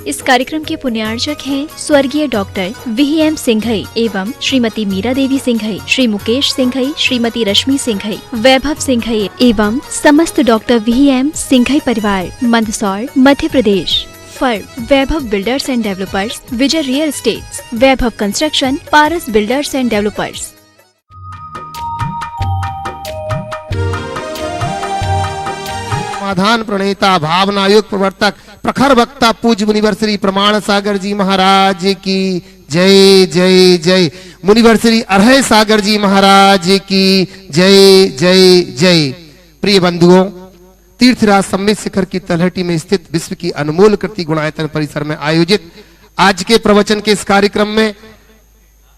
इस कार्यक्रम के पुण्यार्चक हैं स्वर्गीय डॉक्टर VM सिंघई एवं श्रीमती मीरा देवी सिंघई, श्री मुकेश सिंघई, श्रीमती रश्मि सिंघई, वैभव सिंघई एवं समस्त डॉक्टर VM सिंघई परिवार, Mandsaur, Madhya Pradesh. Firm Vaibhav builders and developers, Vijay real estates, Vaibhav construction, Paras builders and developers. समाधान प्रणेता, भावनायुक्त प्रवर्तक, प्रखर वक्ता पूज्य मुनिवर श्री प्रमाण सागर जी महाराज की जय जय जय। मुनिवर श्री अरहय सागर जी महाराज की जय जय जय। प्रिय बंधुओं, तीर्थराज सम्मेत शिखर की तलहटी में स्थित विश्व की अनमोल कृति गुणायतन परिसर में आयोजित आज के प्रवचन के इस कार्यक्रम में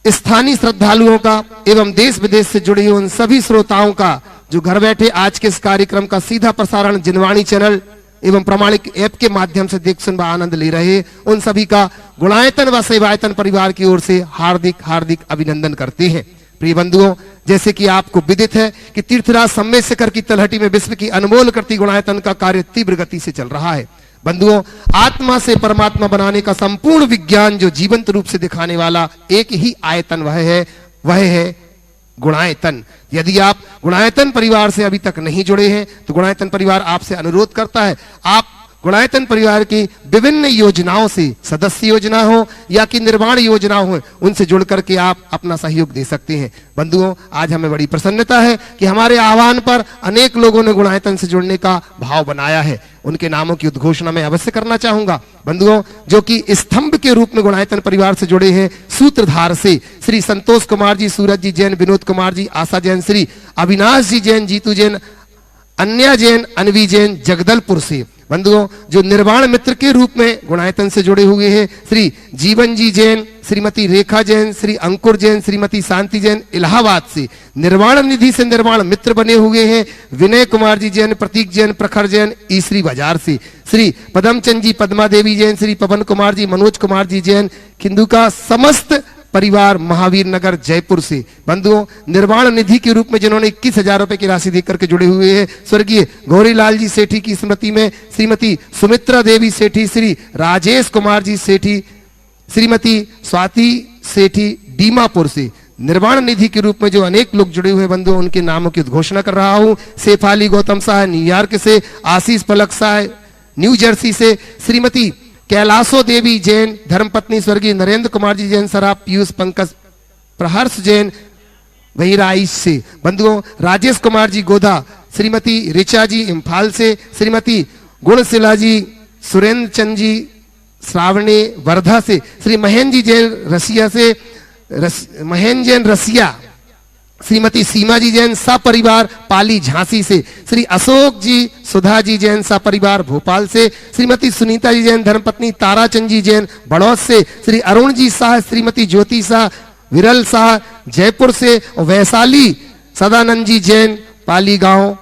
स्थानीय श्रद्धालुओं का एवं देश विदेश से जुड़े हुए उन सभी श्रोताओं का जो घर बैठे आज के इस कार्यक्रम का सीधा प्रसारण जिनवाणी चैनल एवं प्रामाणिक ऐप के माध्यम से देख सुन व आनंद ले रहे हैं, उन सभी का गुणायतन व सेवायतन परिवार की ओर से हार्दिक हार्दिक अभिनंदन करते हैं। प्रिय बंधुओं, जैसे कि आपको विदित है कि तीर्थराज सम्मेत शिखर की तलहटी में विश्व की अनमोल कृति गुणायतन का कार्य तीव्र गति से चल रहा है। बंधुओं, आत्मा से परमात्मा बनाने का संपूर्ण विज्ञान जो जीवंत रूप से दिखाने वाला एक ही आयतन वह है गुणायतन। यदि आप गुणायतन परिवार से अभी तक नहीं जुड़े हैं तो गुणायतन परिवार आपसे अनुरोध करता है, आप गुणायतन परिवार की विभिन्न योजनाओं से, सदस्य योजना हो या कि निर्माण योजना हो, उनसे जुड़ करके आप अपना सहयोग दे सकते हैं। बंधुओं, आज हमें बड़ी प्रसन्नता है कि हमारे आह्वान पर अनेक लोगों ने गुणायतन से जुड़ने का भाव बनाया है। उनके नामों की उद्घोषणा मैं अवश्य करना चाहूंगा। बंधुओं, जो कि स्तंभ के रूप में गुणायतन परिवार से जुड़े हैं, सूत्रधार से श्री संतोष कुमार जी, सूरज जी जैन, विनोद कुमार जी, आशा जैन, श्री अविनाश जी जैन, जीतू जैन, अन्या जैन, अनवी जैन, जगदलपुर से। बंधुओं, जो निर्वाण मित्र के रूप में गुणायतन से जुड़े हुए हैं, श्री जीवन जी जैन, श्रीमती रेखा जैन, श्री अंकुर जैन, श्रीमती शांति जैन, इलाहाबाद से। निर्वाण निधि से निर्वाण मित्र बने हुए हैं विनय कुमार जी जैन, प्रतीक जैन, प्रखर जैन, ईसरी बाजार से। श्री पदमचंद जी, पद्मा देवी जैन, श्री पवन कुमार जी, मनोज कुमार जी जैन, खिंदू का समस्त परिवार, महावीर नगर, जयपुर से। बंधुओं, निर्वाण निधि के रूप में जिन्होंने 21,000 रुपए की राशि देकर के जुड़े हुए हैं, स्वर्गीय गौरीलाल जी सेठी की स्मृति में श्रीमती सुमित्रा देवी सेठी, श्री राजेश कुमार जी सेठी, श्रीमती स्वाति सेठी, दीमापुर से। निर्वाण निधि के रूप में जो अनेक लोग जुड़े हुए बंधुओं, उनके नामों की उद्घोषणा कर रहा हूं। शेफाली गौतम शाह न्यूयॉर्क से, आशीष पलक शाह न्यू जर्सी से, श्रीमती कैलाशो देवी जैन, धर्मपत्नी स्वर्गीय नरेंद्र कुमार जी जैन सराफ, पीयूष पंकज प्रहर्ष जैन बहिराइश से। बंधुओं, राजेश कुमार जी गोधा, श्रीमती ऋचा जी इम्फाल से, श्रीमती गुणशिला जी, सुरेंद्र चंद जी श्रावणी वर्धा से, श्री महेंद्र जी जैन रसिया से, महेंद्र जैन रसिया, श्रीमती सीमा जी जैन सपरिवार पाली झांसी से, श्री अशोक जी सुधा जी जैन सपरिवार भोपाल से, श्रीमती सुनीता जी जैन धर्मपत्नी ताराचंद जी जैन बड़ौद से, श्री अरुण जी शाह, श्रीमती ज्योति शाह विरल शाह जयपुर से, और वैशाली सदानंद जी जैन पाली गांव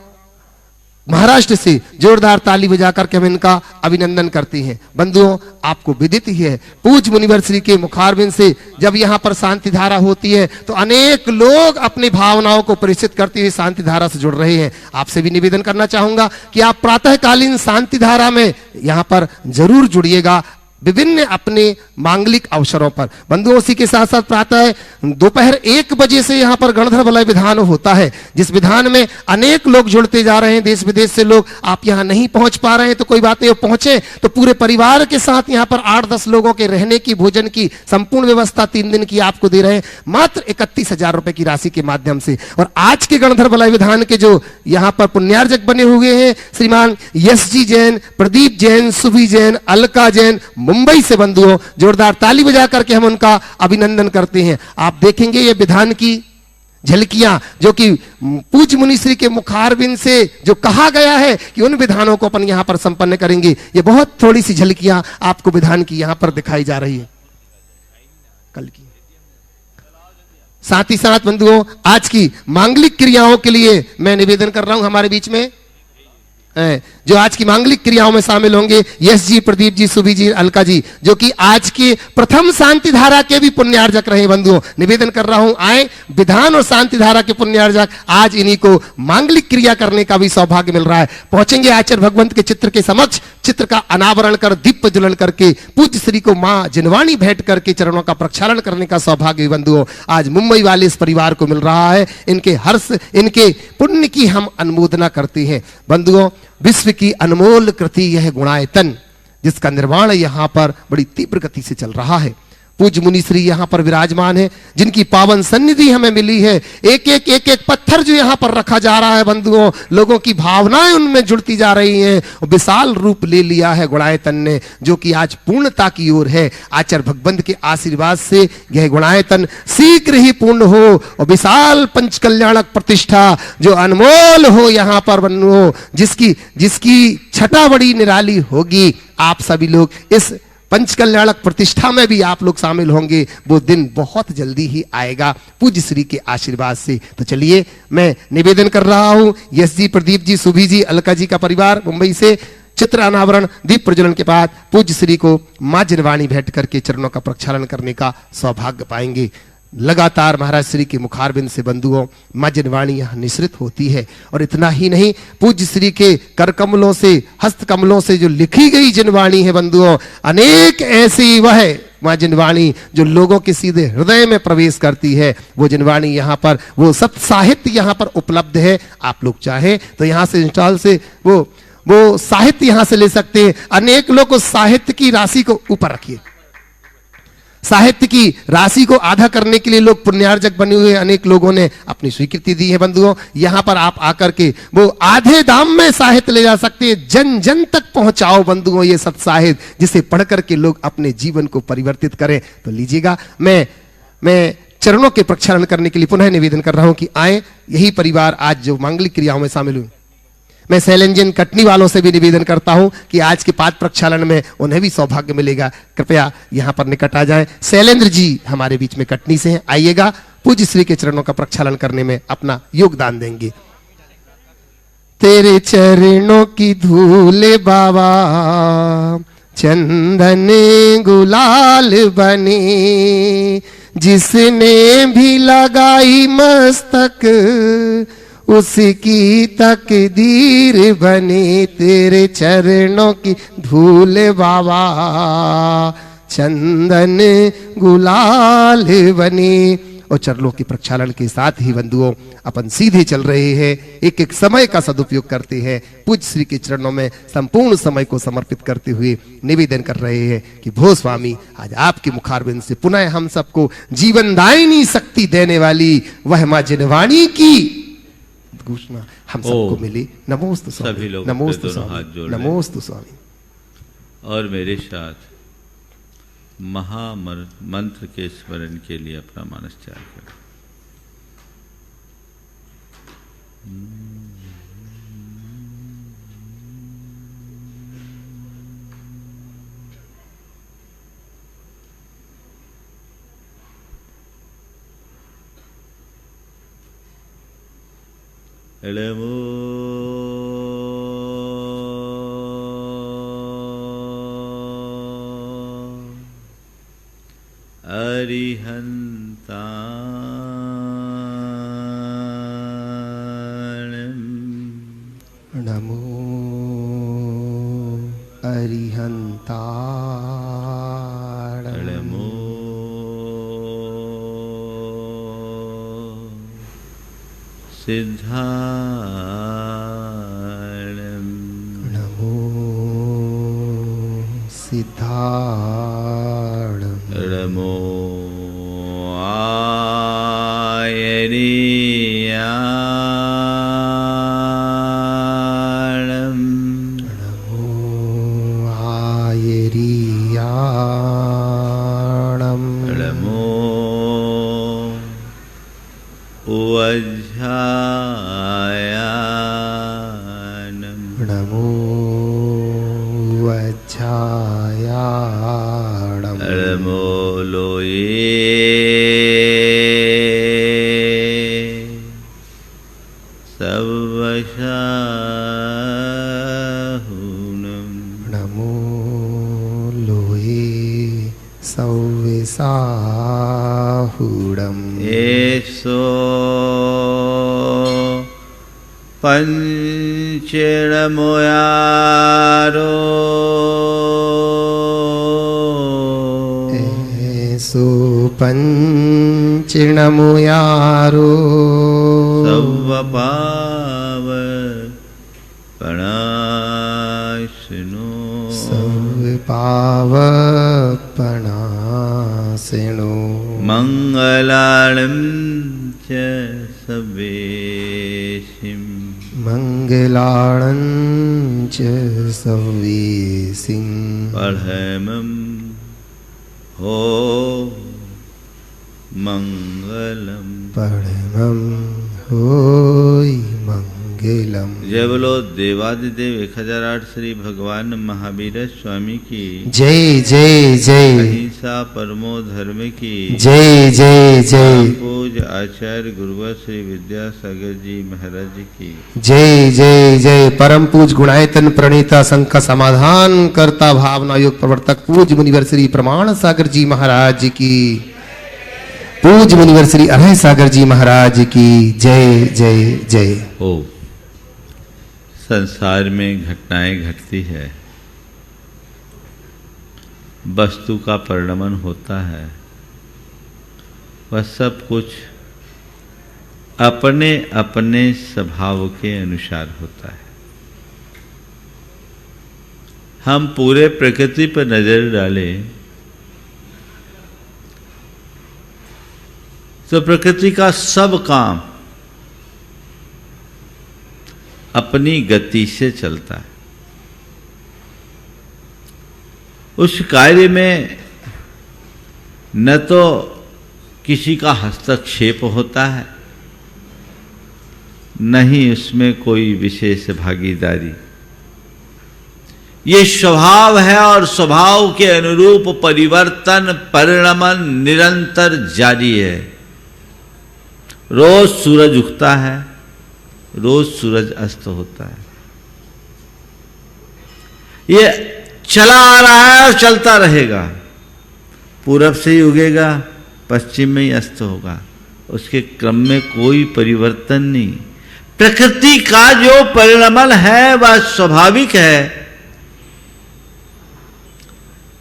महाराष्ट्र से। जोरदार ताली बजाकर के हम इनका अभिनंदन करते हैं। बंधुओं, आपको विदित ही है, पूज्य मुनिवर श्री के मुखारबिंद से जब यहाँ पर शांति धारा होती है तो अनेक लोग अपनी भावनाओं को परिचित करते हुए शांति धारा से जुड़ रहे हैं। आपसे भी निवेदन करना चाहूंगा कि आप प्रातःकालीन शांति धारा में यहाँ पर जरूर जुड़िएगा, विभिन्न अपने मांगलिक अवसरों पर। बंधुओं, उसी के साथ साथ प्रातः दोपहर 1 बजे से यहाँ पर गणधर वलय विधान होता है, जिस विधान में अनेक लोग जुड़ते जा रहे हैं, देश विदेश से लोग। आप यहाँ नहीं पहुंच पा रहे हैं तो कोई बात नहीं, पहुंचे तो पूरे परिवार के साथ यहाँ पर 8-10 लोगों के रहने की, भोजन की संपूर्ण व्यवस्था 3 दिन की आपको दे रहे हैं मात्र 31,000 रुपए की राशि के माध्यम से। और आज के गणधर वलय विधान के जो यहाँ पर पुण्यार्जक बने हुए हैं, श्रीमान यश जी जैन, प्रदीप जैन, सुभी जैन, अलका जैन, मुंबई से। बंधुओं, जोरदार ताली बजा करके हम उनका अभिनंदन करते हैं। आप देखेंगे ये विधान की झलकियां जो कि पूज्य मुनिश्री के मुखारबिंद से जो कहा गया है कि उन विधानों को अपन यहां पर संपन्न करेंगे, ये बहुत थोड़ी सी झलकियां आपको विधान की यहां पर दिखाई जा रही है कल की। साथ ही साथ बंधुओं, आज की मांगलिक क्रियाओं के लिए मैं निवेदन कर रहा हूं हमारे बीच में जो आज की मांगलिक क्रियाओं में शामिल होंगे, यश जी, प्रदीप जी, सुभी जी, अलका जी, जो कि आज के प्रथम शांति धारा के भी पुण्यार्जक रहे बंधुओं, निवेदन कर रहा हूं, आए विधान और शांति धारा के पुण्यार्जक, आज इन्हीं को मांगलिक क्रिया करने का भी सौभाग्य मिल रहा है। पहुंचेंगे आचार्य भगवंत के चित्र के समक्ष, चित्र का अनावरण कर दीप ज्वलन करके पूज्य श्री को मां जिनवाणी भेंट करके चरणों का प्रक्षालन करने का सौभाग्य बंधुओं आज मुंबई वाले इस परिवार को मिल रहा है। इनके हर्ष, इनके पुण्य की हम अनुमोदना करते हैं बंधुओं। विश्व की अनमोल कृति यह गुणायतन, जिसका निर्माण यहां पर बड़ी तीव्र गति से चल रहा है। पूज्य मुनि श्री यहाँ पर विराजमान है, जिनकी पावन सन्निधि हमें मिली है। एक एक पत्थर जो यहाँ पर रखा जा रहा है बंधुओं, लोगों की भावनाएं उनमें जुड़ती जा रही हैं। विशाल रूप ले लिया है गुणायतन ने, जो कि आज पूर्णता की ओर है। आचार्य भगवंत के आशीर्वाद से यह गुणायतन शीघ्र ही पूर्ण हो और विशाल पंचकल्याणक प्रतिष्ठा जो अनमोल हो यहाँ पर बंधुओं, जिसकी छटा बड़ी निराली होगी। आप सभी लोग इस पंचकल्याणक प्रतिष्ठा में भी आप लोग शामिल होंगे, वो दिन बहुत जल्दी ही आएगा पूज्य श्री के आशीर्वाद से। तो चलिए मैं निवेदन कर रहा हूं, यश जी, प्रदीप जी, सुभी जी, अलका जी का परिवार मुंबई से चित्र अनावरण दीप प्रज्वलन के बाद पूज्य श्री को मां जिनवाणी भेंट करके चरणों का प्रक्षालन करने का सौभाग्य पाएंगे। लगातार महाराज श्री के मुखारबिंद से बंधुओं मां जिनवाणी यहां निश्रित होती है। और इतना ही नहीं, पूज्य श्री के कर कमलों से, हस्त कमलों से जो लिखी गई जिनवाणी है बंधुओं, अनेक ऐसी वह मां जिनवाणी जो लोगों के सीधे हृदय में प्रवेश करती है। वो जिनवाणी यहाँ पर, वो सब साहित्य यहाँ पर उपलब्ध है। आप लोग चाहे तो यहाँ से इंस्टॉल से वो साहित्य यहाँ से ले सकते हैं। अनेक लोग उस साहित्य की राशि को ऊपर रखिए, साहित्य की राशि को आधा करने के लिए लोग पुण्यार्जक बने हुए अनेक लोगों ने अपनी स्वीकृति दी है बंधुओं। यहां पर आप आकर के वो आधे दाम में साहित्य ले जा सकते हैं। जन जन तक पहुंचाओ बंधुओं ये सब साहित्य, जिसे पढ़ करके लोग अपने जीवन को परिवर्तित करें। तो लीजिएगा, मैं चरणों के प्रक्षालन करने के लिए पुनः निवेदन कर रहा हूं कि आए यही परिवार आज जो मांगलिक क्रियाओं में शामिल हुए। मैं शैलेंजन कटनी वालों से भी निवेदन करता हूं कि आज के पाद प्रक्षालन में उन्हें भी सौभाग्य मिलेगा। कृपया यहां पर निकट आ जाएं। शैलेंद्र जी हमारे बीच में कटनी से हैं, आइएगा, पूज्य श्री के चरणों का प्रक्षालन करने में अपना योगदान देंगे। तेरे चरणों की धूल बाबा चंदन गुलाल बने, जिसने भी लगाई मस्तक उसकी तकदीर बने। तेरे चरणों की धूल बाबा चंदन गुलाल बने। और चरणों के प्रक्षालन के साथ ही बंधुओं अपन सीधे चल रहे हैं, एक एक समय का सदुपयोग करते हैं। पूज्य श्री के चरणों में संपूर्ण समय को समर्पित करते हुए निवेदन कर रहे हैं कि भो स्वामी, आज आपके मुखारबिंद से पुनः हम सबको जीवनदायिनी शक्ति देने वाली वह मां जिनवाणी की घोषणा हम सबको मिली। नमोस्तु स्वामी, सभी लोग नमोस्तु दोनों हाथ स्वामी, जोड़ लें नमोस्तु स्वामी। और मेरे साथ महामंत्र के स्मरण के लिए अपना मानसचार करें। नमो अरिहन्ताणं, नमो अरिहन्ताणं, नमो सिद्धाणं, नमो सिद्धाणं, नमो आयनीयाणं, नमो आयरीयाणं, नमो वज्रायाणं, नमो वज्रायाणं, नमो लोये लोये सव्विसाहुडम् एषो पंचेणमुयारो एषो पंचेणमुयारो सव्वपावपणाशिनो सव्वपावपणाशिनो मंगलानं च सवेशिं मंगलानं च सवेशिं पढ़मं हो मंगलम परमं होय मंगलम। जय बोलो देवादिदेव 1008 श्री भगवान महावीर स्वामी की जय जय जय। अहिंसा परमो धर्म की जय जय जय। पूज आचार्य गुरुवर श्री विद्यासागर जी महाराज की जय जय जय। परम पूज गुणायतन प्रणीता संख समाधान करता भावना योग प्रवर्तक पूज मुनिवर श्री प्रमाण सागर जी महाराज की पूज मुनिवर श्री अभय सागर जी महाराज की जय जय जय। ओ संसार में घटनाएं घटती है, वस्तु का परिणमन होता है, वह सब कुछ अपने अपने स्वभाव के अनुसार होता है। हम पूरे प्रकृति पर नजर डालें तो प्रकृति का सब काम अपनी गति से चलता है। उस कार्य में न तो किसी का हस्तक्षेप होता है, न ही उसमें कोई विशेष भागीदारी। ये स्वभाव है और स्वभाव के अनुरूप परिवर्तन परिणमन निरंतर जारी है। रोज सूरज उगता है, रोज सूरज अस्त होता है। ये चला आ रहा है और चलता रहेगा। पूरब से ही उगेगा, पश्चिम में ही अस्त होगा, उसके क्रम में कोई परिवर्तन नहीं। प्रकृति का जो परिणमन है वह स्वाभाविक है,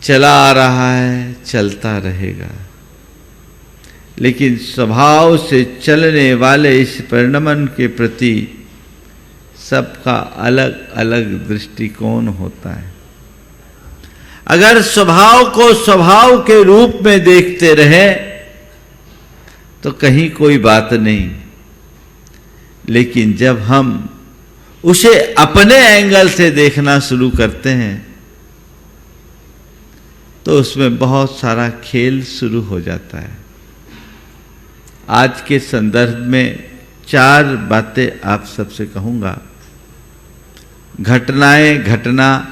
चला आ रहा है, चलता रहेगा। लेकिन स्वभाव से चलने वाले इस परिणमन के प्रति सबका अलग अलग दृष्टिकोण होता है। अगर स्वभाव को स्वभाव के रूप में देखते रहे तो कहीं कोई बात नहीं, लेकिन जब हम उसे अपने एंगल से देखना शुरू करते हैं तो उसमें बहुत सारा खेल शुरू हो जाता है। आज के संदर्भ में 4 बातें आप सबसे कहूंगा। घटनाएं घटना,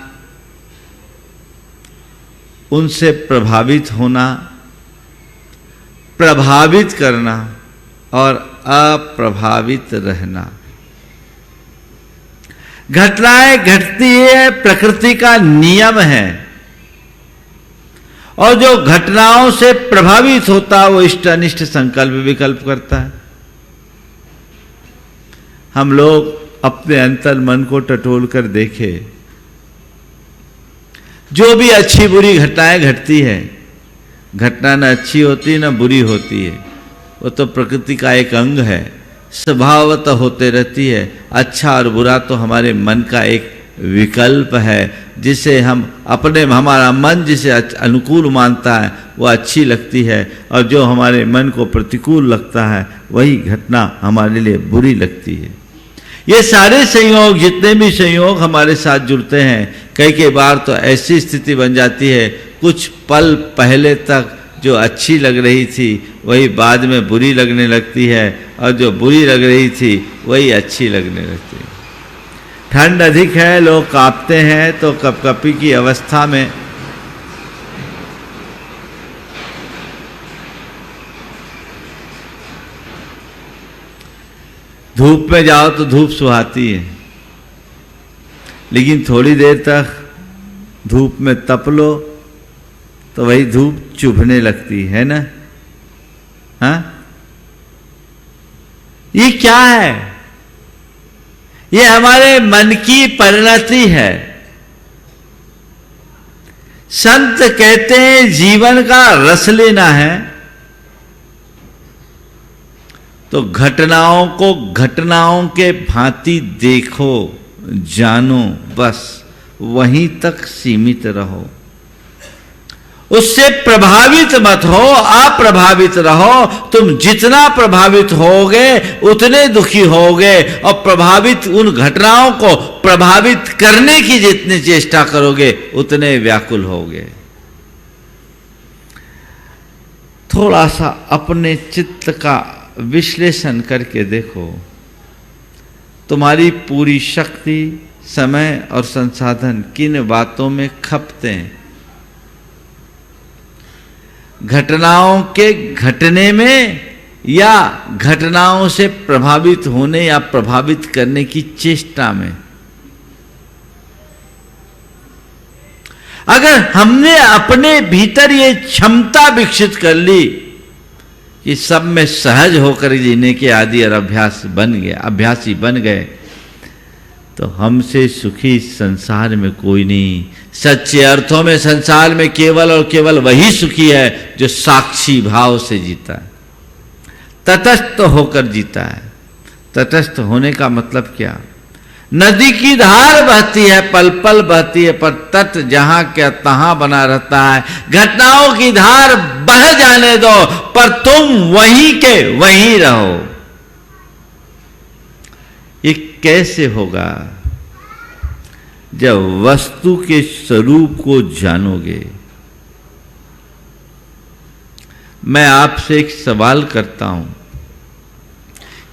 उनसे प्रभावित होना, प्रभावित करना और अप्रभावित रहना। घटनाएं घटती है, प्रकृति का नियम है, और जो घटनाओं से प्रभावित होता है वो इष्ट अनिष्ट संकल्प विकल्प करता है। हम लोग अपने अंतर मन को टटोल कर देखे, जो भी अच्छी बुरी घटनाएं घटती है, घटना न अच्छी होती न बुरी होती है, वो तो प्रकृति का एक अंग है, स्वभावतः होते रहती है। अच्छा और बुरा तो हमारे मन का एक विकल्प है, जिसे हम अपने हमारा मन जिसे अनुकूल मानता है वह अच्छी लगती है, और जो हमारे मन को प्रतिकूल लगता है वही घटना हमारे लिए बुरी लगती है। ये सारे संयोग, जितने भी संयोग हमारे साथ जुड़ते हैं, कई बार तो ऐसी स्थिति बन जाती है, कुछ पल पहले तक जो अच्छी लग रही थी वही बाद में बुरी लगने लगती है, और जो बुरी लग रही थी वही अच्छी लगने लगती है। ठंड अधिक है, लोग कांपते हैं, तो कपकपी की अवस्था में धूप में जाओ तो धूप सुहाती है, लेकिन थोड़ी देर तक धूप में तप लो तो वही धूप चुभने लगती है ना। हाँ, ये क्या है? ये हमारे मन की परिणति है। संत कहते हैं जीवन का रस लेना है तो घटनाओं को घटनाओं के भांति देखो, जानो, बस वहीं तक सीमित रहो। उससे प्रभावित मत हो, अप्रभावित रहो। तुम जितना प्रभावित होगे उतने दुखी होगे और प्रभावित उन घटनाओं को प्रभावित करने की जितनी चेष्टा करोगे उतने व्याकुल होगे। थोड़ा सा अपने चित्त का विश्लेषण करके देखो, तुम्हारी पूरी शक्ति, समय और संसाधन किन बातों में खपते हैं? घटनाओं के घटने में या घटनाओं से प्रभावित होने या प्रभावित करने की चेष्टा में? अगर हमने अपने भीतर ये क्षमता विकसित कर ली कि सब में सहज होकर जीने के आदि और अभ्यासी बन गए, तो हमसे सुखी संसार में कोई नहीं। सच्चे अर्थों में संसार में केवल और केवल वही सुखी है जो साक्षी भाव से जीता है, तटस्थ होकर जीता है। तटस्थ होने का मतलब क्या? नदी की धार बहती है, पल पल बहती है, पर तट जहां क्या तहां बना रहता है। घटनाओं की धार बह जाने दो, पर तुम वहीं के वहीं रहो। ये कैसे होगा? जब वस्तु के स्वरूप को जानोगे। मैं आपसे एक सवाल करता हूं,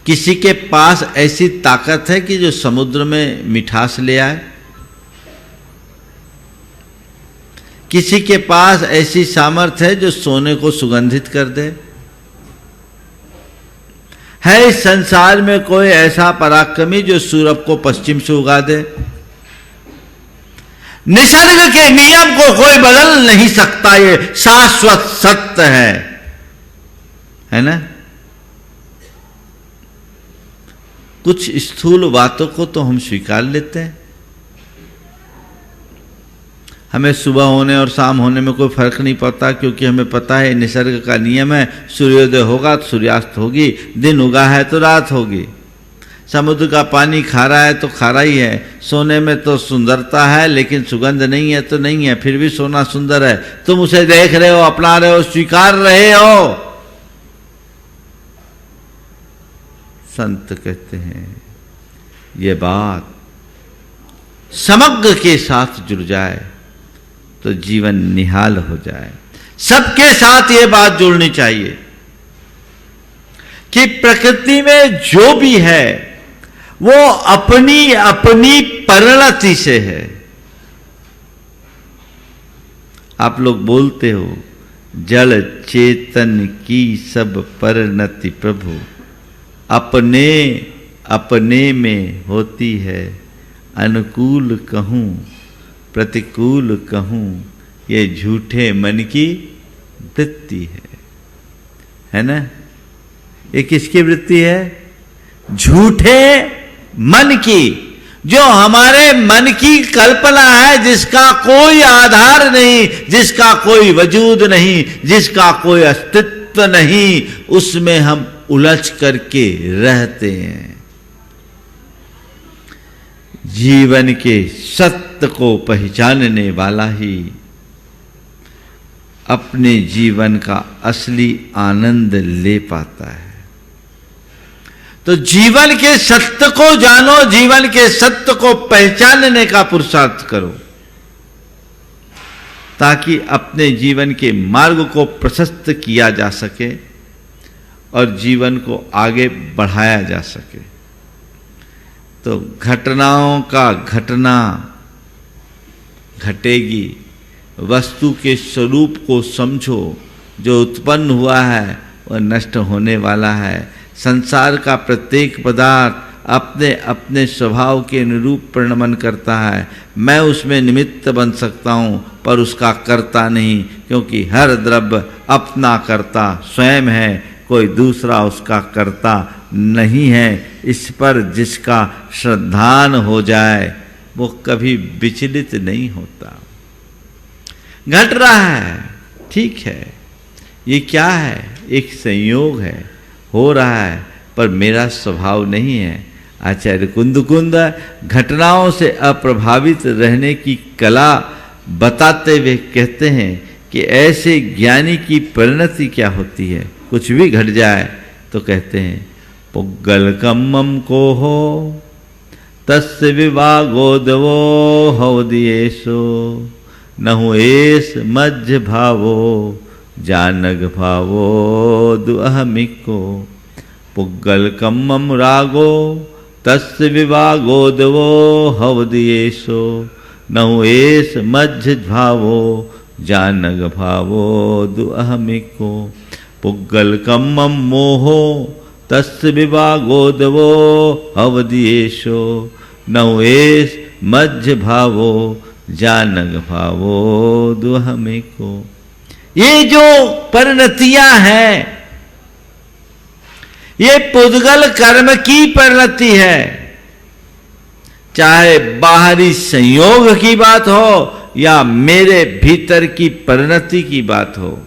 किसी के पास ऐसी ताकत है कि जो समुद्र में मिठास ले आए? किसी के पास ऐसी सामर्थ्य है जो सोने को सुगंधित कर दे? है इस संसार में कोई ऐसा पराक्रमी जो सूरज को पश्चिम से उगा दे? निसर्ग के नियम को कोई बदल नहीं सकता, ये शाश्वत सत्य है ना? कुछ स्थूल बातों को तो हम स्वीकार लेते हैं। हमें सुबह होने और शाम होने में कोई फर्क नहीं पड़ता, क्योंकि हमें पता है निसर्ग का नियम है, सूर्योदय होगा तो सूर्यास्त होगी, दिन उगा है तो रात होगी। समुद्र का पानी खारा है तो खारा ही है, सोने में तो सुंदरता है लेकिन सुगंध नहीं है तो नहीं है, फिर भी सोना सुंदर है। तुम उसे देख रहे हो, अपना रहे हो, स्वीकार रहे हो। संत कहते हैं ये बात समग्र के साथ जुड़ जाए तो जीवन निहाल हो जाए। सबके साथ ये बात जुड़नी चाहिए कि प्रकृति में जो भी है वो अपनी अपनी परिणति से है। आप लोग बोलते हो जड़ चेतन की सब परिणति प्रभु अपने अपने में होती है, अनुकूल कहूं प्रतिकूल कहूं ये झूठे मन की वृत्ति है ना? ये किसकी वृत्ति है? झूठे मन की, जो हमारे मन की कल्पना है, जिसका कोई आधार नहीं, जिसका कोई वजूद नहीं, जिसका कोई अस्तित्व नहीं, उसमें हम उलझ करके रहते हैं। जीवन के सत्य को पहचानने वाला ही अपने जीवन का असली आनंद ले पाता है। तो जीवन के सत्य को जानो, जीवन के सत्य को पहचानने का पुरुषार्थ करो, ताकि अपने जीवन के मार्ग को प्रशस्त किया जा सके और जीवन को आगे बढ़ाया जा सके। तो घटनाओं का घटना घटेगी, वस्तु के स्वरूप को समझो, जो उत्पन्न हुआ है वह नष्ट होने वाला है। संसार का प्रत्येक पदार्थ अपने अपने स्वभाव के अनुरूप परिणमन करता है। मैं उसमें निमित्त बन सकता हूँ पर उसका कर्ता नहीं, क्योंकि हर द्रव्य अपना कर्ता स्वयं है, कोई दूसरा उसका कर्ता नहीं है। इस पर जिसका श्रद्धान हो जाए वो कभी विचलित नहीं होता। घट रहा है, ठीक है, ये क्या है, एक संयोग है, हो रहा है, पर मेरा स्वभाव नहीं है। आचार्य कुंद घटनाओं से अप्रभावित रहने की कला बताते हुए कहते हैं कि ऐसे ज्ञानी की परिणति क्या होती है। कुछ भी घट जाए तो कहते हैं पुग्गल कम्मम को हो तस्य विवागोदवो हवदियेशो नहु एस मज्ज भावो जानग भावो दुअहमिको। पुग्गल कम्मम रागो तस्य विवागोदवो हवदियेशो नहु एस मज्ज भावो जानग भावो दुअहमिको। पुग्गल कम्मम मोहो तस्य विवागोदवो हवदियेशो नहु एस मज्ज भावो जानग भावो दुअहमिको। ये जो परिणतियां हैं, ये पुद्गल कर्म की परिणति है। चाहे बाहरी संयोग की बात हो या मेरे भीतर की परिणति की बात हो,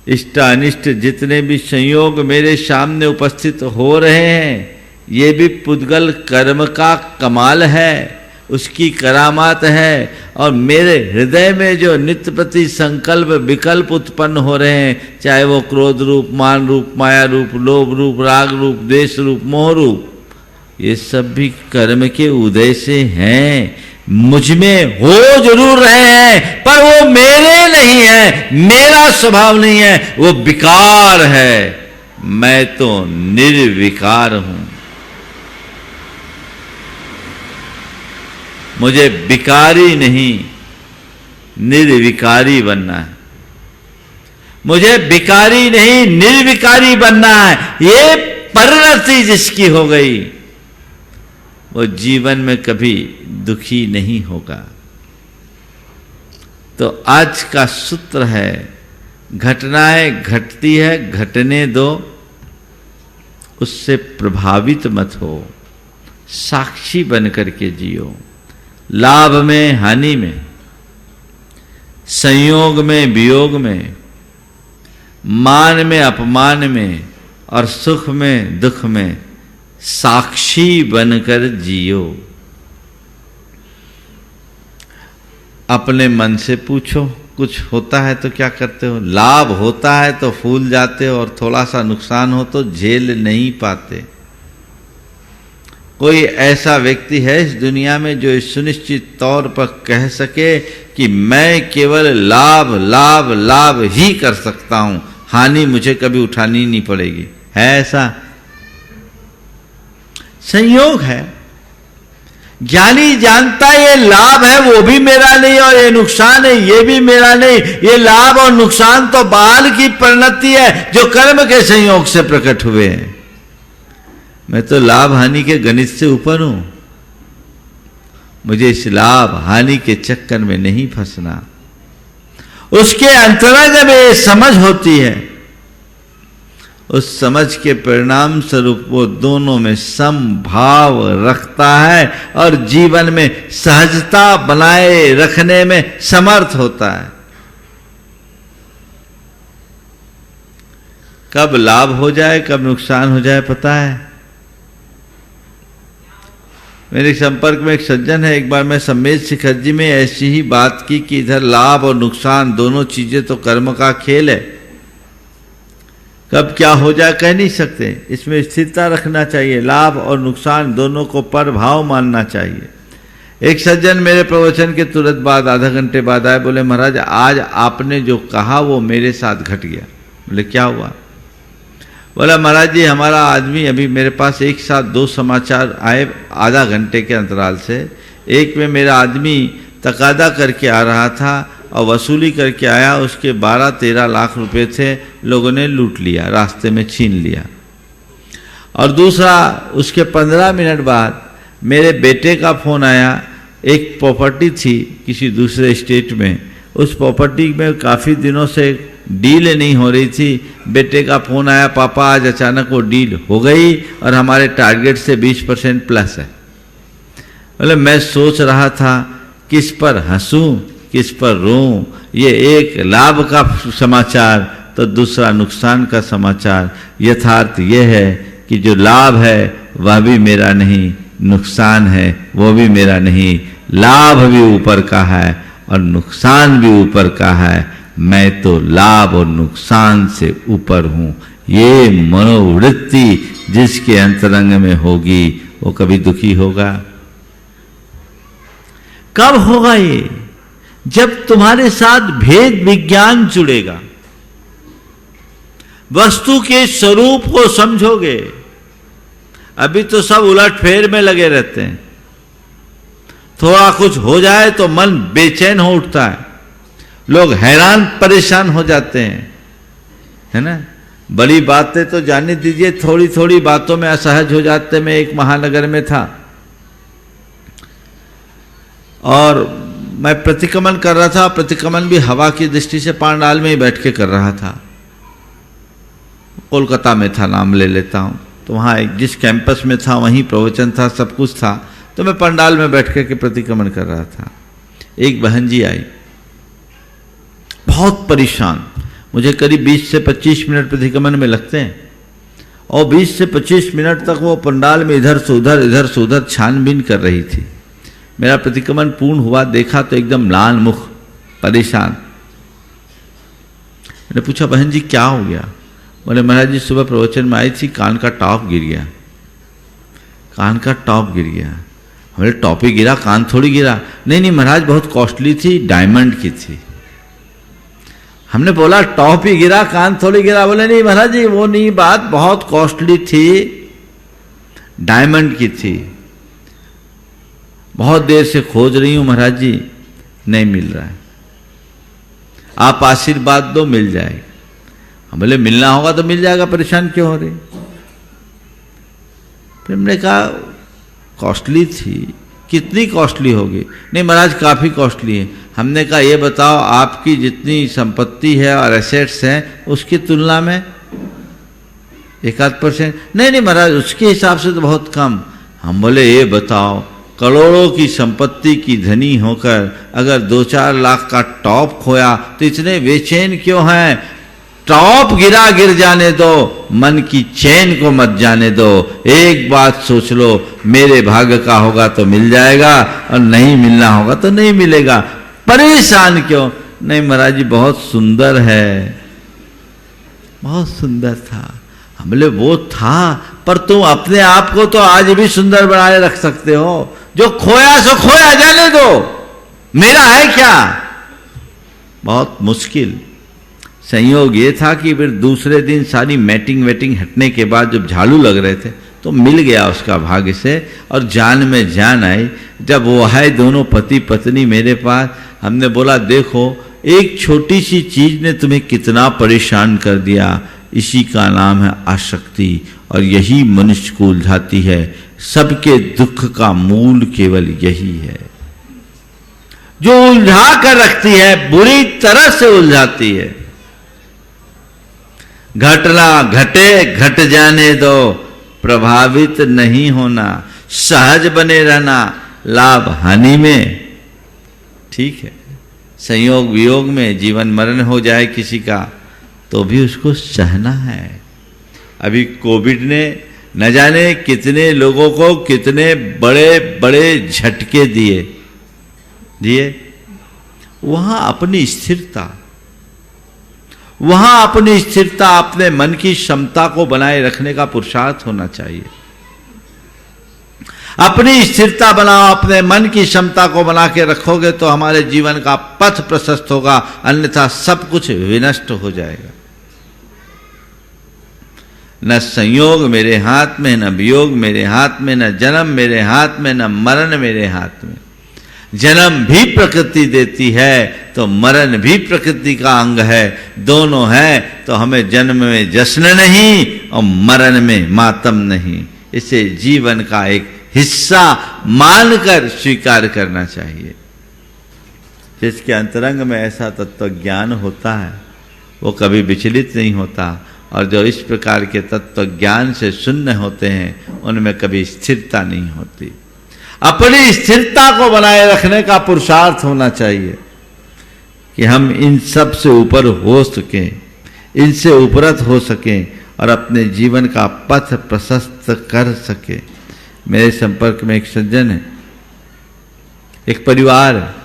इष्ट अनिष्ट जितने भी संयोग मेरे सामने उपस्थित हो रहे हैं, ये भी पुद्गल कर्म का कमाल है, उसकी करामात है। और मेरे हृदय में जो नित्य प्रति संकल्प विकल्प उत्पन्न हो रहे हैं, चाहे वो क्रोध रूप, मान रूप, माया रूप, लोभ रूप, राग रूप, द्वेष रूप, मोह रूप, ये सब भी कर्म के उदय से हैं। मुझ में हो जरूर रहे हैं पर वो मेरे नहीं है, मेरा स्वभाव नहीं है, वो विकार है। मैं तो निर्विकार हूं। मुझे विकारी नहीं निर्विकारी बनना है। मुझे विकारी नहीं निर्विकारी बनना है। ये परिणति जिसकी हो गई वो जीवन में कभी दुखी नहीं होगा। तो आज का सूत्र है, घटनाएं घटती है, घटने दो, उससे प्रभावित मत हो, साक्षी बन करके जियो। लाभ में हानि में, संयोग में वियोग में, मान में अपमान में और सुख में दुख में साक्षी बनकर जियो। अपने मन से पूछो, कुछ होता है तो क्या करते हो? लाभ होता है तो फूल जाते हो और थोड़ा सा नुकसान हो तो झेल नहीं पाते। कोई ऐसा व्यक्ति है इस दुनिया में जो इस सुनिश्चित तौर पर कह सके कि मैं केवल लाभ लाभ लाभ ही कर सकता हूं, हानि मुझे कभी उठानी नहीं पड़ेगी? है ऐसा? संयोग है। ज्ञानी जानता है ये लाभ है वो भी मेरा नहीं और ये नुकसान है ये भी मेरा नहीं। ये लाभ और नुकसान तो बाल की परिणति है जो कर्म के संयोग से प्रकट हुए हैं। मैं तो लाभ हानि के गणित से ऊपर हूं। मुझे इस लाभ हानि के चक्कर में नहीं फंसना। उसके अंतरांग में समझ होती है, उस समझ के परिणाम स्वरूप वो दोनों में समभाव रखता है और जीवन में सहजता बनाए रखने में समर्थ होता है। कब लाभ हो जाए कब नुकसान हो जाए पता है? मेरे संपर्क में एक सज्जन है, एक बार मैं सम्मेद शिखर जी में ऐसी ही बात की कि इधर लाभ और नुकसान दोनों चीजें तो कर्म का खेल है, कब क्या हो जाए कह नहीं सकते। इसमें स्थिरता रखना चाहिए, लाभ और नुकसान दोनों को परभाव मानना चाहिए। एक सज्जन मेरे प्रवचन के तुरंत बाद आधा घंटे बाद आए, बोले महाराज आज आपने जो कहा वो मेरे साथ घट गया। बोले क्या हुआ? बोला महाराज जी हमारा आदमी, अभी मेरे पास एक साथ दो समाचार आए आधा घंटे के अंतराल से। एक में मेरा आदमी तकादा करके आ रहा था और वसूली करके आया, उसके 12-13 लाख रुपए थे, लोगों ने लूट लिया, रास्ते में छीन लिया। और दूसरा, उसके 15 मिनट बाद मेरे बेटे का फोन आया। एक प्रॉपर्टी थी किसी दूसरे स्टेट में, उस प्रॉपर्टी में काफ़ी दिनों से डील नहीं हो रही थी। बेटे का फोन आया, पापा आज अचानक वो डील हो गई और हमारे टारगेट से 20% प्लस है। मतलब मैं सोच रहा था किस पर हंसूं, किस पर रोऊं। ये एक लाभ का समाचार तो दूसरा नुकसान का समाचार। यथार्थ ये है कि जो लाभ है वह भी मेरा नहीं, नुकसान है वो भी मेरा नहीं। लाभ भी ऊपर का है और नुकसान भी ऊपर का है। मैं तो लाभ और नुकसान से ऊपर हूं। ये मनोवृत्ति जिसके अंतरंग में होगी वो कभी दुखी होगा? कब होगा ये? जब तुम्हारे साथ भेद विज्ञान जुड़ेगा, वस्तु के स्वरूप को समझोगे। अभी तो सब उलटफेर में लगे रहते हैं। थोड़ा कुछ हो जाए तो मन बेचैन हो उठता है, लोग हैरान परेशान हो जाते हैं, है ना। बड़ी बातें तो जाने दीजिए, थोड़ी थोड़ी बातों में असहज हो जाते। मैं एक महानगर में था और मैं प्रतिक्रमण कर रहा था। प्रतिक्रमण भी हवा की दृष्टि से पांडाल में ही बैठ के कर रहा था। कोलकाता में था, नाम ले लेता हूँ। तो वहाँ एक जिस कैंपस में था वहीं प्रवचन था, सब कुछ था। तो मैं पंडाल में बैठ के प्रतिक्रमण कर रहा था। एक बहन जी आई, बहुत परेशान। मुझे करीब 20 से 25 मिनट प्रतिक्रमण में लगते हैं और 20 से 25 मिनट तक वो पंडाल में इधर से उधर छानबीन कर रही थी। मेरा प्रतिक्रमण पूर्ण हुआ, देखा तो एकदम लाल मुख, परेशान। मैंने पूछा, बहन जी क्या हो गया? बोले, महाराज जी सुबह प्रवचन में आई थी, कान का टॉप गिर गया। कान का टॉप गिर गया। बोले, टॉप ही गिरा, कान थोड़ी गिरा। नहीं महाराज, बहुत कॉस्टली थी, डायमंड की थी। हमने बोला, टॉप ही गिरा, कान थोड़ी गिरा। बोले, नहीं महाराज जी वो नहीं बात, बहुत कॉस्टली थी, डायमंड की थी। बहुत देर से खोज रही हूं महाराज जी, नहीं मिल रहा है। आप आशीर्वाद दो, मिल जाएगा। हम बोले, मिलना होगा तो मिल जाएगा, परेशान क्यों हो रहे? फिर हमने कहा, कॉस्टली थी, कितनी कॉस्टली होगी? नहीं महाराज काफ़ी कॉस्टली है। हमने कहा, ये बताओ आपकी जितनी संपत्ति है और एसेट्स हैं उसकी तुलना में 1-8%? नहीं महाराज उसके हिसाब से तो बहुत कम। हम बोले, ये बताओ करोड़ों की संपत्ति की धनी होकर अगर 2-4 लाख का टॉप खोया तो इतने बेचैन क्यों हैं? टॉप गिरा, गिर जाने दो, मन की चैन को मत जाने दो। एक बात सोच लो, मेरे भाग्य का होगा तो मिल जाएगा और नहीं मिलना होगा तो नहीं मिलेगा। परेशान क्यों? नहीं महाराज जी बहुत सुंदर है, बहुत सुंदर था। हम बोले, वो था, पर तुम अपने आप को तो आज भी सुंदर बनाए रख सकते हो। जो खोया सो खोया, जाने दो, मेरा है क्या? बहुत मुश्किल। संयोग ये था कि फिर दूसरे दिन सारी मैटिंग वेटिंग हटने के बाद जब झाड़ू लग रहे थे तो मिल गया उसका भाग्य से, और जान में जान आई। जब वो है दोनों पति पत्नी मेरे पास, हमने बोला, देखो एक छोटी सी चीज ने तुम्हें कितना परेशान कर दिया, इसी का नाम है आसक्ति, और यही मनुष्य को उलझाती है। सबके दुख का मूल केवल यही है, जो उलझा कर रखती है, बुरी तरह से उलझाती है। घटना घटे, घट जाने दो, प्रभावित नहीं होना, सहज बने रहना, लाभ हानि में ठीक है। संयोग वियोग में जीवन मरण हो जाए किसी का तो भी उसको सहना है। अभी कोविड ने न जाने कितने लोगों को कितने बड़े बड़े झटके दिए। वहां अपनी स्थिरता, वहां अपनी स्थिरता, अपने मन की क्षमता को बनाए रखने का पुरुषार्थ होना चाहिए। अपनी स्थिरता बनाओ, अपने मन की क्षमता को बना के रखोगे तो हमारे जीवन का पथ प्रशस्त होगा, अन्यथा सब कुछ विनष्ट हो जाएगा। न संयोग मेरे हाथ में, न वियोग मेरे हाथ में, न जन्म मेरे हाथ में, न मरण मेरे हाथ में। जन्म भी प्रकृति देती है तो मरण भी प्रकृति का अंग है। दोनों है तो हमें जन्म में जश्न नहीं और मरण में मातम नहीं। इसे जीवन का एक हिस्सा मानकर स्वीकार करना चाहिए। जिसके अंतरंग में ऐसा तत्व ज्ञान होता है वो कभी विचलित नहीं होता, और जो इस प्रकार के तत्व ज्ञान से शून्य होते हैं उनमें कभी स्थिरता नहीं होती। अपनी स्थिरता को बनाए रखने का पुरुषार्थ होना चाहिए कि हम इन सब से ऊपर हो सकें, इनसे उपरत हो सकें और अपने जीवन का पथ प्रशस्त कर सके। मेरे संपर्क में एक सज्जन है, एक परिवार है,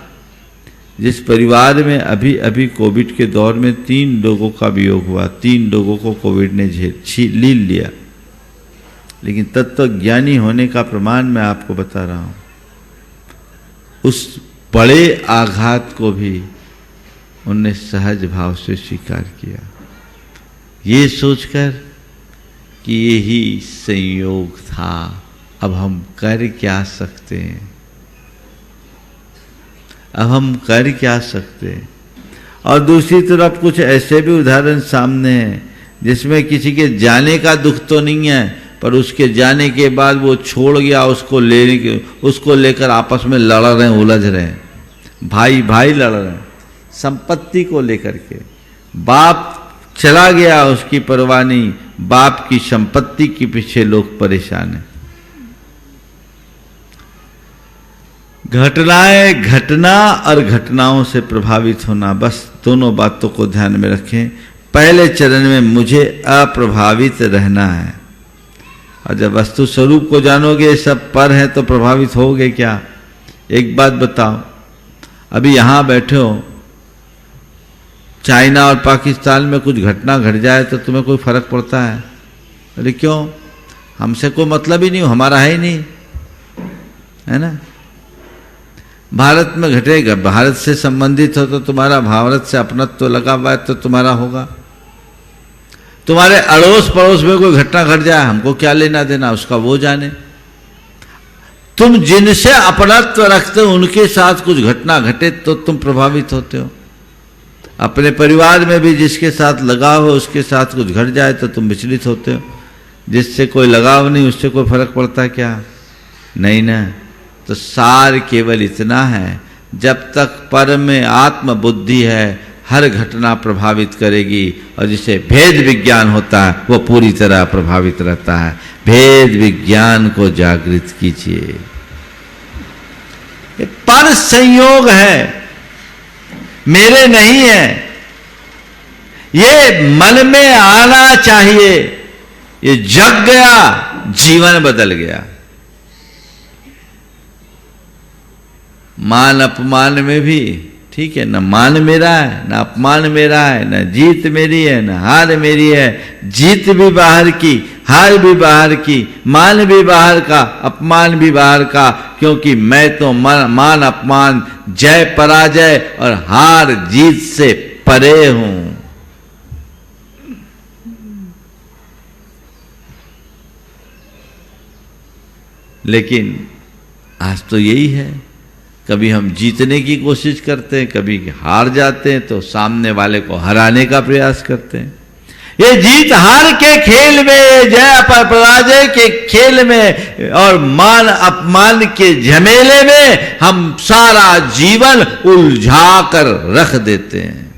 जिस परिवार में अभी अभी कोविड के दौर में 3 लोगों का वियोग हुआ। 3 लोगों को कोविड ने लील लिया। लेकिन तत्वज्ञानी होने का प्रमाण मैं आपको बता रहा हूं, उस बड़े आघात को भी उनने सहज भाव से स्वीकार किया, ये सोचकर कि यही संयोग था, अब हम कर क्या सकते हैं, अब हम कर क्या सकते हैं। और दूसरी तरफ कुछ ऐसे भी उदाहरण सामने हैं जिसमें किसी के जाने का दुख तो नहीं है, पर उसके जाने के बाद वो छोड़ गया, उसको लेकर आपस में लड़ रहे हैं, उलझ रहे हैं, भाई भाई लड़ रहे हैं संपत्ति को लेकर के। बाप चला गया, उसकी परवाह नहीं, बाप की संपत्ति के पीछे लोग परेशान हैं। घटनाएं, घटना और घटनाओं से प्रभावित होना, बस दोनों बातों को ध्यान में रखें। पहले चरण में मुझे अप्रभावित रहना है, और जब वस्तु स्वरूप को जानोगे सब पर है तो प्रभावित होगे क्या। एक बात बताओ, अभी यहां बैठे हो, चाइना और पाकिस्तान में कुछ घटना घट जाए तो तुम्हें कोई फर्क पड़ता है? अरे क्यों, हमसे कोई मतलब ही नहीं, हमारा है ही नहीं, है ना। भारत में घटेगा, भारत से संबंधित हो तो तुम्हारा, भारत से अपनत्व तो लगा हुआ है तो तुम्हारा होगा। तुम्हारे अड़ोस पड़ोस में कोई घटना घट जाए, हमको क्या लेना देना, उसका वो जाने। तुम जिनसे अपनत्व रखते हो उनके साथ कुछ घटना घटे तो तुम प्रभावित होते हो। अपने परिवार में भी जिसके साथ लगाव हो उसके साथ कुछ घट जाए तो तुम विचलित होते हो। जिससे कोई लगाव नहीं उससे कोई फर्क पड़ता क्या? नहीं ना। तो सार केवल इतना है, जब तक पर में आत्म बुद्धि है हर घटना प्रभावित करेगी, और जिसे भेद विज्ञान होता है वो पूरी तरह प्रभावित रहता है। भेद विज्ञान को जागृत कीजिए। ये पर संयोग है, मेरे नहीं है, ये मन में आना चाहिए। ये जग गया, जीवन बदल गया। मान अपमान में भी ठीक है, न मान मेरा है, न अपमान मेरा है, न जीत मेरी है, न हार मेरी है। जीत भी बाहर की, हार भी बाहर की, मान भी बाहर का, अपमान भी बाहर का, क्योंकि मैं तो मान अपमान, जय पराजय और हार जीत से परे हूं। लेकिन आज तो यही है, कभी हम जीतने की कोशिश करते हैं, कभी हार जाते हैं, तो सामने वाले को हराने का प्रयास करते हैं। ये जीत हार के खेल में, जय पराजय के खेल में और मान अपमान के झमेले में हम सारा जीवन उलझा कर रख देते हैं।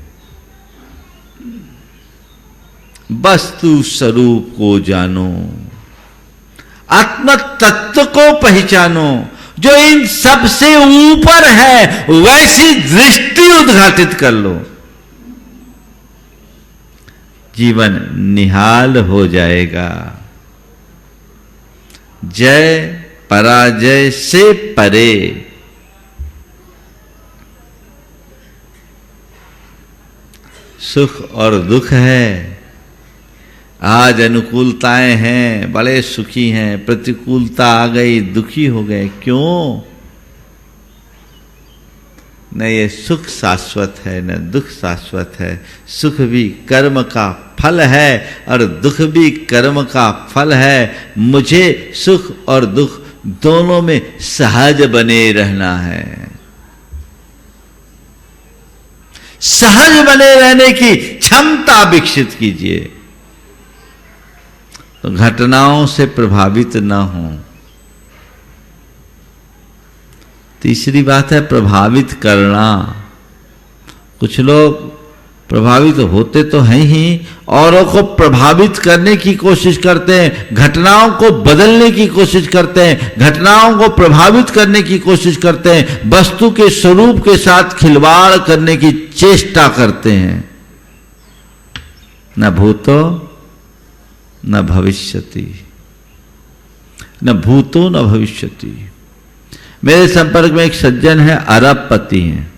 वस्तु स्वरूप को जानो, आत्म तत्व को पहचानो, जो इन सब से ऊपर है, वैसी दृष्टि उद्घाटित कर लो। जीवन निहाल हो जाएगा। जय पराजय से परे। सुख और दुख है। आज अनुकूलताएं हैं, बड़े सुखी हैं, प्रतिकूलता आ गई, दुखी हो गए। क्यों? न ये सुख शाश्वत है, न दुख शाश्वत है। सुख भी कर्म का फल है और दुख भी कर्म का फल है। मुझे सुख और दुख दोनों में सहज बने रहना है। सहज बने रहने की क्षमता विकसित कीजिए, तो घटनाओं से प्रभावित न हो। तीसरी बात है प्रभावित करना। कुछ लोग प्रभावित होते तो हैं ही, औरों को प्रभावित करने की कोशिश करते हैं, घटनाओं को बदलने की कोशिश करते हैं, घटनाओं को प्रभावित करने की कोशिश करते हैं, वस्तु के स्वरूप के साथ खिलवाड़ करने की चेष्टा करते हैं। न भूतो न भविष्यति, न भूतो न भविष्यति। मेरे संपर्क में एक सज्जन है, अरबपति हैं,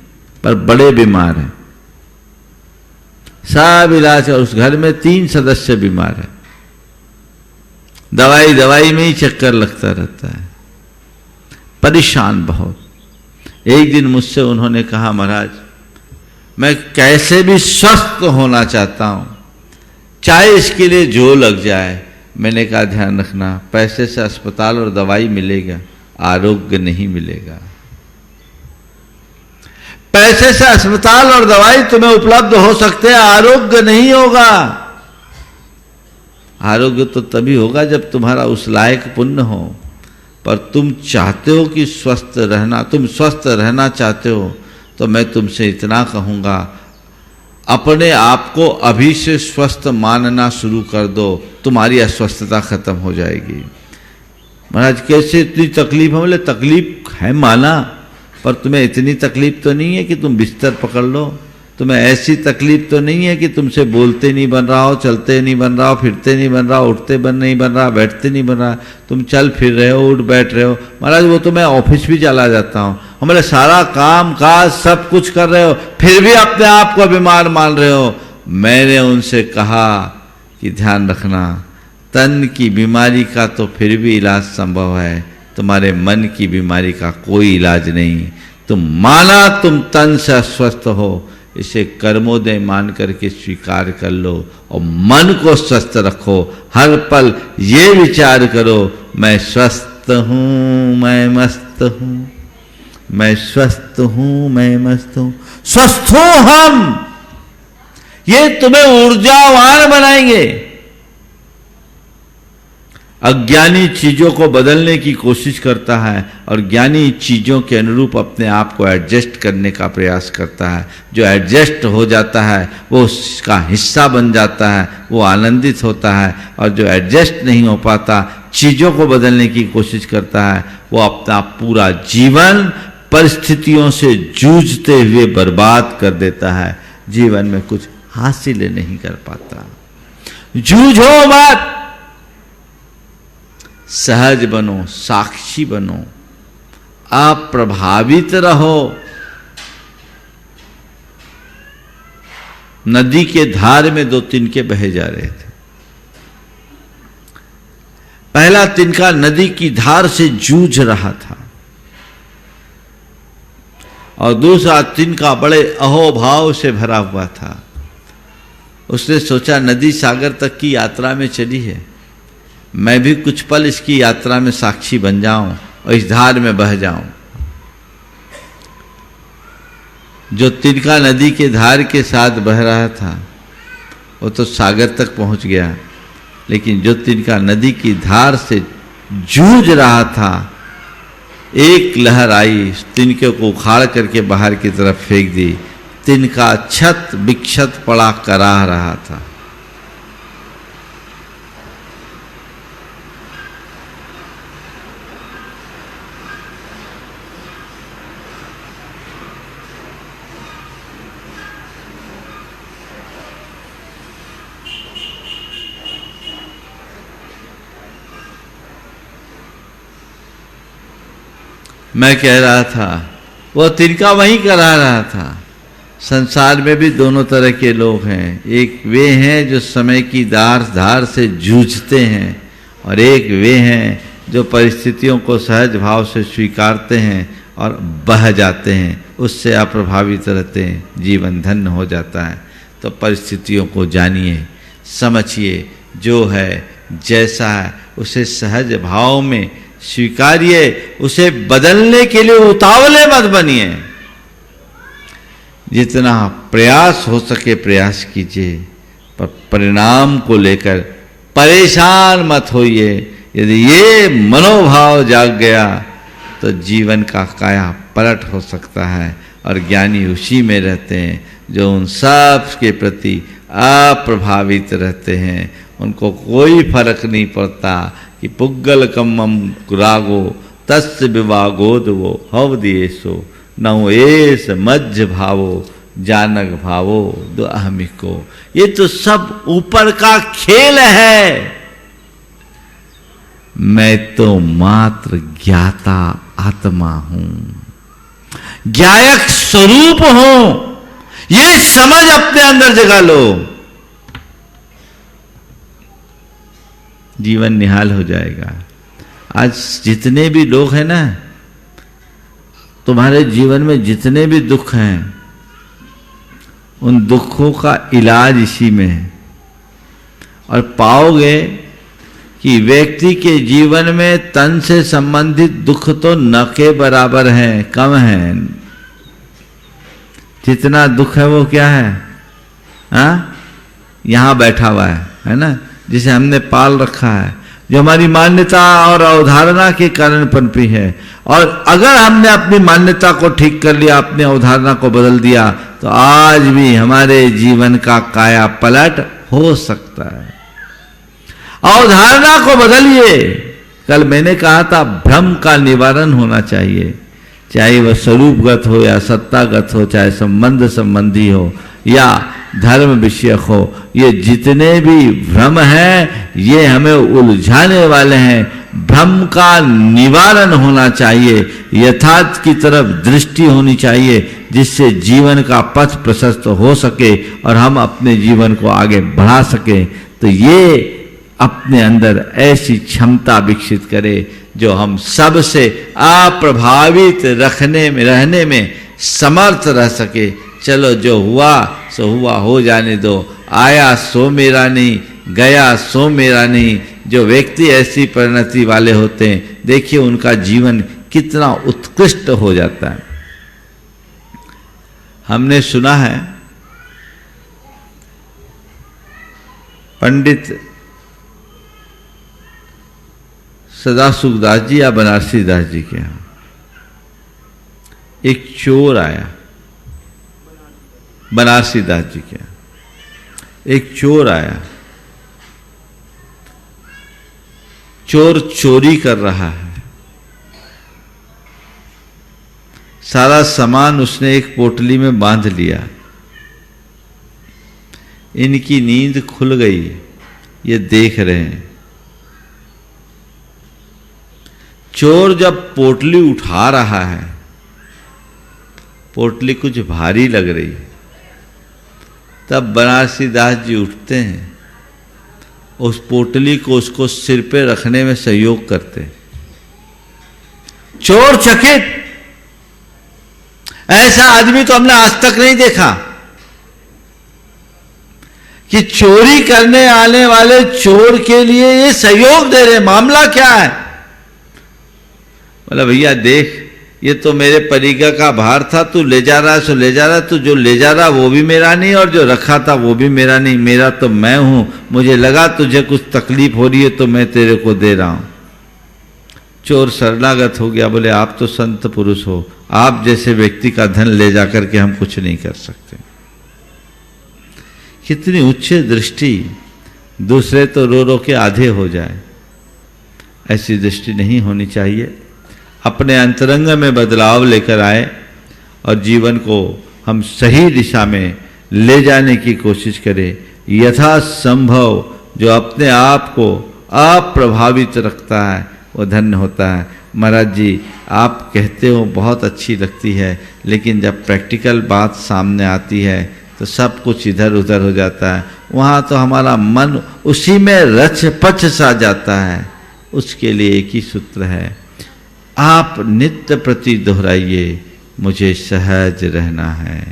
पर बड़े बीमार हैं, सब इलाज, और उस घर में 3 सदस्य बीमार है, दवाई में ही चक्कर लगता रहता है, परेशान बहुत। एक दिन मुझसे उन्होंने कहा, महाराज मैं कैसे भी स्वस्थ होना चाहता हूं, चाहे इसके लिए जो लग जाए। मैंने कहा ध्यान रखना, पैसे से अस्पताल और दवाई मिलेगा, आरोग्य नहीं मिलेगा। पैसे से अस्पताल और दवाई तुम्हें उपलब्ध हो सकते हैं, आरोग्य नहीं होगा। आरोग्य तो तभी होगा जब तुम्हारा उस लायक पुण्य हो। पर तुम चाहते हो कि स्वस्थ रहना, तुम स्वस्थ रहना चाहते हो, तो मैं तुमसे इतना कहूंगा, अपने आप को अभी से स्वस्थ मानना शुरू कर दो, तुम्हारी अस्वस्थता खत्म हो जाएगी। महाराज कैसे इतनी तकलीफ है? बोले तकलीफ है माना, पर तुम्हें इतनी तकलीफ तो नहीं है कि तुम बिस्तर पकड़ लो, तुम्हें ऐसी तकलीफ तो नहीं है कि तुमसे बोलते नहीं बन रहा हो, चलते नहीं बन रहा हो, फिरते नहीं बन रहा हो, उठते नहीं बन रहा, बैठते नहीं बन रहा, तुम चल फिर रहे हो, उठ बैठ रहे हो। महाराज वो तो मैं ऑफिस भी चला जाता हूँ, हमारे सारा काम काज सब कुछ कर रहे हो, फिर भी अपने आप को बीमार मान रहे हो। मैंने उनसे कहा कि ध्यान रखना, तन की बीमारी का तो फिर भी इलाज संभव है, तुम्हारे मन की बीमारी का कोई इलाज नहीं। तुम माना तुम तन से अस्वस्थ हो, इसे कर्मोदय मान करके स्वीकार कर लो और मन को स्वस्थ रखो। हर पल ये विचार करो, मैं स्वस्थ हूं, मैं मस्त हूं, मैं स्वस्थ हूं, मैं मस्त हूं, स्वस्थ हो हम। ये तुम्हें ऊर्जावान बनाएंगे। अज्ञानी चीजों को बदलने की कोशिश करता है और ज्ञानी चीजों के अनुरूप अपने आप को एडजस्ट करने का प्रयास करता है। जो एडजस्ट हो जाता है वो उसका हिस्सा बन जाता है, वो आनंदित होता है, और जो एडजस्ट नहीं हो पाता, चीजों को बदलने की कोशिश करता है, वो अपना पूरा जीवन परिस्थितियों से जूझते हुए बर्बाद कर देता है, जीवन में कुछ हासिल नहीं कर पाता। जूझो मत, सहज बनो, साक्षी बनो, अप्रभावित रहो। नदी के धार में 2 तिनके बहे जा रहे थे। पहला तिनका नदी की धार से जूझ रहा था और दूसरा तिनका बड़े अहोभाव से भरा हुआ था। उसने सोचा नदी सागर तक की यात्रा में चली है, मैं भी कुछ पल इसकी यात्रा में साक्षी बन जाऊं और इस धार में बह जाऊं। जो तिनका नदी के धार के साथ बह रहा था वो तो सागर तक पहुंच गया, लेकिन जो तिनका नदी की धार से जूझ रहा था, एक लहर आई, तिनके को उखाड़ करके बाहर की तरफ फेंक दी। तिनका छत विक्षत पड़ा कराह रहा था। मैं कह रहा था, वो तिनका वहीं करा रहा था। संसार में भी दोनों तरह के लोग हैं। एक वे हैं जो समय की धार से जूझते हैं, और एक वे हैं जो परिस्थितियों को सहज भाव से स्वीकारते हैं और बह जाते हैं, उससे अप्रभावित रहते हैं, जीवन धन्य हो जाता है। तो परिस्थितियों को जानिए, समझिए, जो है जैसा है उसे सहज भाव में स्वीकारिए, उसे बदलने के लिए उतावले मत बनिए। जितना प्रयास हो सके प्रयास कीजिए, पर परिणाम को लेकर परेशान मत होइए। यदि ये मनोभाव जाग गया तो जीवन का काया पलट हो सकता है। और ज्ञानी उसी में रहते हैं जो उन सब के प्रति अप्रभावित रहते हैं। उनको कोई फर्क नहीं पड़ता कि पुग्गल कम्मम रागो तस् विवागोदवो हवदियेसो नौ एस मज्ज भावो जानक भावो दो अहमिको। ये तो सब ऊपर का खेल है। मैं तो मात्र ज्ञाता आत्मा हूं, ज्ञायक स्वरूप हूं। ये समझ अपने अंदर जगा लो, जीवन निहाल हो जाएगा। आज जितने भी लोग हैं ना, तुम्हारे जीवन में जितने भी दुख हैं, उन दुखों का इलाज इसी में है। और पाओगे कि व्यक्ति के जीवन में तन से संबंधित दुख तो न के बराबर हैं, कम हैं। जितना दुख है वो क्या है? हाँ, यहां बैठा हुआ है ना, जिसे हमने पाल रखा है, जो हमारी मान्यता और अवधारणा के कारण पनपी है। और अगर हमने अपनी मान्यता को ठीक कर लिया, अपनी अवधारणा को बदल दिया, तो आज भी हमारे जीवन का काया पलट हो सकता है। अवधारणा को बदलिए। कल मैंने कहा था भ्रम का निवारण होना चाहिए, चाहे वह स्वरूपगत हो या सत्तागत हो, चाहे संबंध संबंधी हो या धर्म विषयक हो। ये जितने भी भ्रम हैं ये हमें उलझाने वाले हैं। भ्रम का निवारण होना चाहिए, यथार्थ की तरफ दृष्टि होनी चाहिए, जिससे जीवन का पथ प्रशस्त हो सके और हम अपने जीवन को आगे बढ़ा सकें। तो ये अपने अंदर ऐसी क्षमता विकसित करे जो हम सबसे अप्रभावित रहने में समर्थ रह सके। चलो जो हुआ सो हुआ, हो जाने दो। आया सो मेरा नहीं, गया सो मेरा नहीं। जो व्यक्ति ऐसी परिणति वाले होते हैं, देखिए उनका जीवन कितना उत्कृष्ट हो जाता है। हमने सुना है पंडित सदासुखदास जी या बनारसी दास जी के यहाँ एक चोर आया। बनारसी दास जी के यहाँ एक चोर आया। चोर चोरी कर रहा है। सारा सामान उसने एक पोटली में बांध लिया। इनकी नींद खुल गई, ये देख रहे हैं। चोर जब पोटली उठा रहा है, पोटली कुछ भारी लग रही है, तब बनारसी दास जी उठते हैं, उस पोटली को उसको सिर पे रखने में सहयोग करते हैं। चोर चकित, ऐसा आदमी तो हमने आज तक नहीं देखा कि चोरी करने आने वाले चोर के लिए ये सहयोग दे रहे। मामला क्या है? बोला भैया देख, ये तो मेरे परिगा का भार था, तू ले जा रहा है सो ले जा रहा है। तू जो ले जा रहा वो भी मेरा नहीं और जो रखा था वो भी मेरा नहीं, मेरा तो मैं हूं। मुझे लगा तुझे कुछ तकलीफ हो रही है तो मैं तेरे को दे रहा हूं। चोर शरणागत हो गया। बोले आप तो संत पुरुष हो, आप जैसे व्यक्ति का धन ले जाकर के हम कुछ नहीं कर सकते। कितनी उच्च दृष्टि, दूसरे तो रो रो के आधे हो जाए, ऐसी दृष्टि नहीं होनी चाहिए। अपने अंतरंग में बदलाव लेकर आए और जीवन को हम सही दिशा में ले जाने की कोशिश करें। यथासंभव जो अपने आप को अप्रभावित रखता है वो धन्य होता है। महाराज जी आप कहते हो बहुत अच्छी लगती है, लेकिन जब प्रैक्टिकल बात सामने आती है तो सब कुछ इधर उधर हो जाता है। वहाँ तो हमारा मन उसी में रच पच सा जाता है। उसके लिए एक ही सूत्र है, आप नित्य प्रति दोहराइए, मुझे सहज रहना है,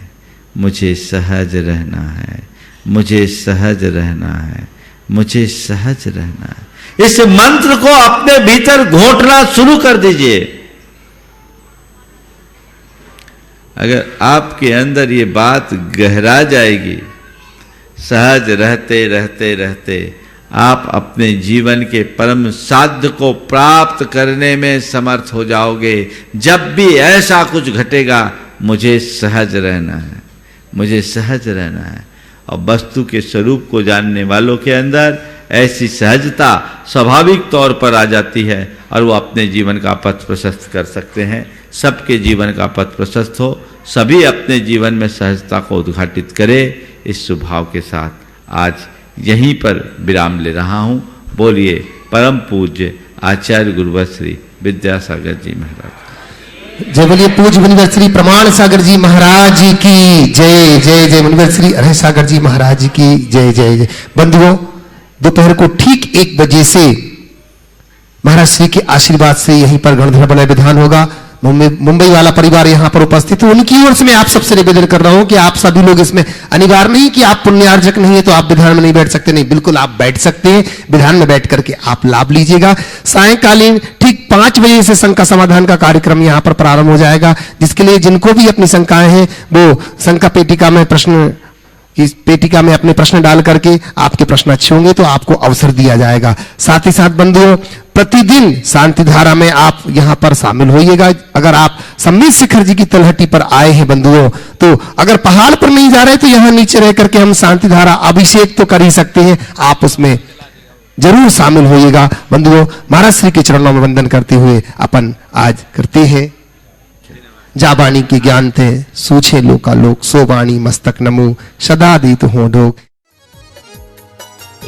मुझे सहज रहना है, मुझे सहज रहना है, मुझे सहज रहना है। इस मंत्र को अपने भीतर घोंटना शुरू कर दीजिए। अगर आपके अंदर ये बात गहरा जाएगी, सहज रहते रहते रहते आप अपने जीवन के परम साध्य को प्राप्त करने में समर्थ हो जाओगे। जब भी ऐसा कुछ घटेगा, मुझे सहज रहना है, मुझे सहज रहना है। और वस्तु के स्वरूप को जानने वालों के अंदर ऐसी सहजता स्वाभाविक तौर पर आ जाती है और वो अपने जीवन का पथ प्रशस्त कर सकते हैं। सबके जीवन का पथ प्रशस्त हो, सभी अपने जीवन में सहजता को उद्घाटित करें। इस स्वभाव के साथ आज यहीं पर विराम ले रहा हूँ। बोलिए परम पूज्य आचार्य गुरुवर श्री विद्यासागर जी महाराज। जय बोलिए पूज्य मुनिवर श्री प्रमाण सागर जी महाराज की जय। जय जय मुनिवर श्री अरहै सागर जी महाराज की जय जय जय। बंधुओं, दोपहर को ठीक 1 बजे से महाराज श्री के आशीर्वाद से यहीं पर गणधर बलय विधान होगा। मुंबई वाला परिवार यहां पर उपस्थित है, उनकी ओर से मैं आप सबसे निवेदन कर रहा हूं कि आप सभी लोग इसमें अनिवार्य नहीं कि आप पुण्यार्जक नहीं है तो आप विधान में नहीं बैठ सकते, नहीं, बिल्कुल आप बैठ सकते हैं। विधान में बैठ करके आप लाभ लीजिएगा। सायंकालीन ठीक 5 बजे से शंका समाधान का कार्यक्रम यहां पर प्रारंभ हो जाएगा, जिसके लिए जिनको भी अपनी शंकाएं हैं वो शंका पेटिका में इस पेटिका में अपने प्रश्न डाल करके आपके प्रश्न अच्छे होंगे तो आपको अवसर दिया जाएगा। साथ ही साथ बंधुओं, प्रतिदिन शांति धारा में आप यहां पर शामिल होइएगा। अगर आप सम्मित शिखर जी की तलहटी पर आए हैं बंधुओं, तो अगर पहाड़ पर नहीं जा रहे तो यहां नीचे रह करके हम शांति धारा अभिषेक तो कर ही सकते हैं, आप उसमें जरूर शामिल होइएगा। बंधुओं, महाराज श्री के चरणों में वंदन करते हुए अपन आज करते हैं। जा वाणी के ज्ञान थे सूछे लोका लोक, सो वाणी मस्तक नमो सदा दीत हो ढोक।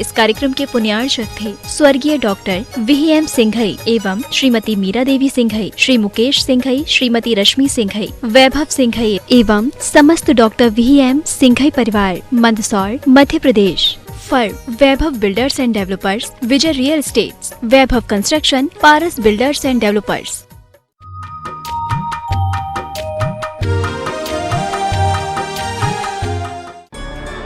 इस कार्यक्रम के पुण्यार्चक थे स्वर्गीय डॉक्टर VM सिंघई एवं श्रीमती मीरा देवी सिंघई, श्री मुकेश सिंघई, श्रीमती रश्मि सिंघई, वैभव सिंघई एवं समस्त डॉक्टर VM सिंघई परिवार, Mandsaur, Madhya Pradesh. Firm Vaibhav builders and developers, Vijay real estates, Vaibhav construction, Paras builders and developers.